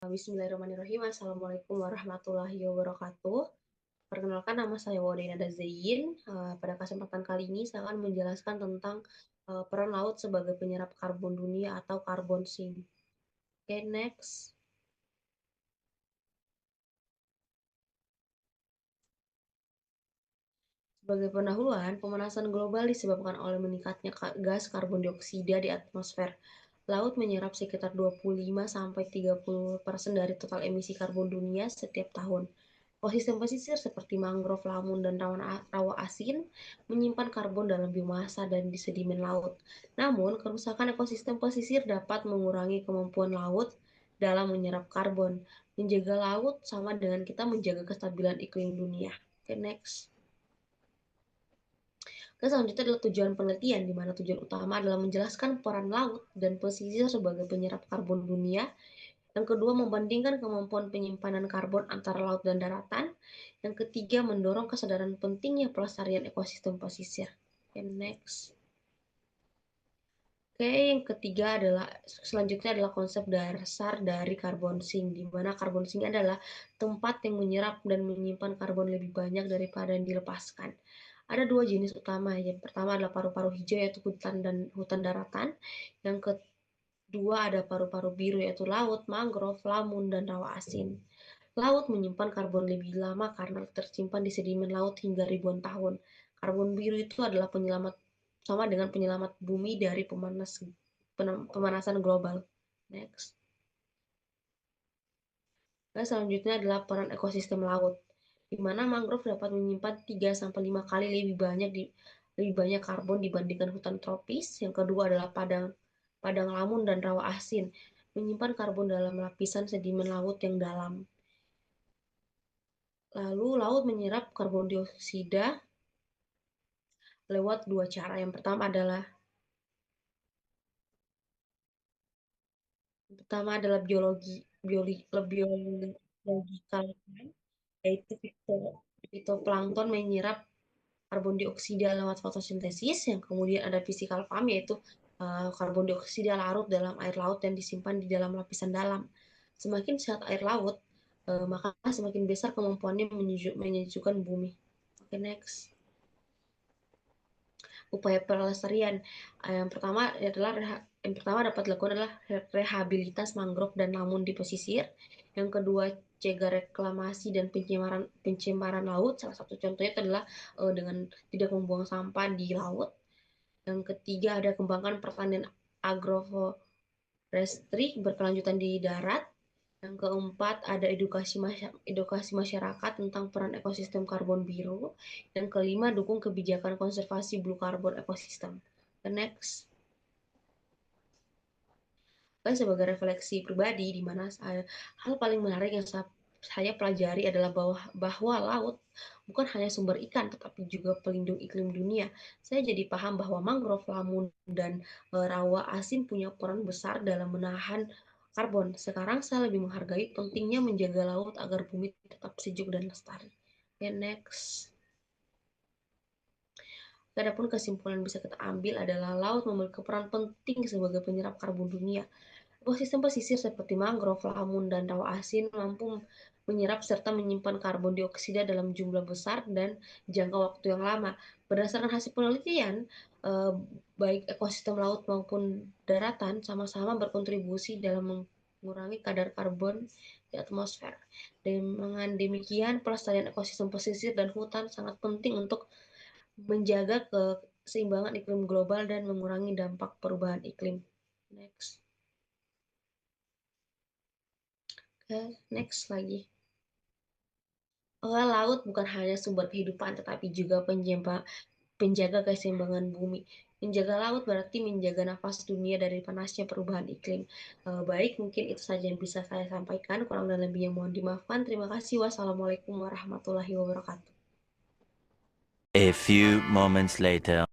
Bismillahirrahmanirrahim. Assalamualaikum warahmatullahi wabarakatuh. Perkenalkan, nama saya Wadinada Zain. Pada kesempatan kali ini saya akan menjelaskan tentang peran laut sebagai penyerap karbon dunia atau carbon sink. Oke, next. Sebagai pendahuluan, pemanasan global disebabkan oleh meningkatnya gas karbon dioksida di atmosfer. Laut menyerap sekitar 25-30% dari total emisi karbon dunia setiap tahun. Ekosistem pesisir seperti mangrove, lamun, dan rawa asin menyimpan karbon dalam biomasa dan di sedimen laut. Namun, kerusakan ekosistem pesisir dapat mengurangi kemampuan laut dalam menyerap karbon. Menjaga laut sama dengan kita menjaga kestabilan iklim dunia. Oke, next. Selanjutnya adalah tujuan penelitian, di mana tujuan utama adalah menjelaskan peran laut dan pesisir sebagai penyerap karbon dunia. Yang kedua, membandingkan kemampuan penyimpanan karbon antara laut dan daratan. Yang ketiga, mendorong kesadaran pentingnya pelestarian ekosistem pesisir. Okay, next. Oke, yang ketiga selanjutnya adalah konsep dasar dari karbon sink, di mana karbon sink adalah tempat yang menyerap dan menyimpan karbon lebih banyak daripada yang dilepaskan. Ada dua jenis utama. Yang pertama adalah paru-paru hijau, yaitu hutan daratan. Yang kedua ada paru-paru biru, yaitu laut, mangrove, lamun, dan rawa asin. Laut menyimpan karbon lebih lama karena tersimpan di sedimen laut hingga ribuan tahun. Karbon biru itu adalah sama dengan penyelamat bumi dari pemanasan global. Next. Nah, selanjutnya adalah peran ekosistem laut, di mana mangrove dapat menyimpan 3-5 kali lebih banyak karbon dibandingkan hutan tropis. Yang kedua adalah padang lamun dan rawa asin, menyimpan karbon dalam lapisan sedimen laut yang dalam. Lalu laut menyerap karbon dioksida lewat dua cara. Yang pertama adalah biologikal, yaitu fitoplankton menyerap karbon dioksida lewat fotosintesis. Yang kemudian ada physical farm, yaitu karbon dioksida larut dalam air laut dan disimpan di dalam lapisan dalam. Semakin sehat air laut, maka semakin besar kemampuannya menyejukkan bumi. Oke, next. Upaya pelestarian, yang pertama dapat dilakukan adalah rehabilitas mangrove dan lamun di pesisir. Yang kedua, cegah reklamasi dan pencemaran laut. Salah satu contohnya adalah dengan tidak membuang sampah di laut. Yang ketiga, ada kembangkan pertanian agroforestry berkelanjutan di darat. Yang keempat, ada edukasi masyarakat tentang peran ekosistem karbon biru. Yang kelima, dukung kebijakan konservasi blue carbon ekosistem. The next. Sebagai refleksi pribadi, di mana hal paling menarik yang saya pelajari adalah bahwa laut bukan hanya sumber ikan, tetapi juga pelindung iklim dunia. Saya jadi paham bahwa mangrove, lamun, dan rawa asin punya peran besar dalam menahan karbon. Sekarang saya lebih menghargai pentingnya menjaga laut agar bumi tetap sejuk dan lestari. Okay, next. Adapun kesimpulan yang bisa kita ambil adalah laut memiliki peran penting sebagai penyerap karbon dunia. Ekosistem pesisir seperti mangrove, lamun, dan rawa asin mampu menyerap serta menyimpan karbon dioksida dalam jumlah besar dan jangka waktu yang lama. Berdasarkan hasil penelitian, baik ekosistem laut maupun daratan sama-sama berkontribusi dalam mengurangi kadar karbon di atmosfer. Dengan demikian, pelestarian ekosistem pesisir dan hutan sangat penting untuk menjaga keseimbangan iklim global dan mengurangi dampak perubahan iklim. Next. Next lagi. Laut bukan hanya sumber kehidupan, tetapi juga penjaga keseimbangan bumi. Menjaga laut berarti menjaga nafas dunia dari panasnya perubahan iklim. Baik, mungkin itu saja yang bisa saya sampaikan. Kurang dan lebihnya mohon dimaafkan. Terima kasih. Wassalamualaikum warahmatullahi wabarakatuh. A few moments later.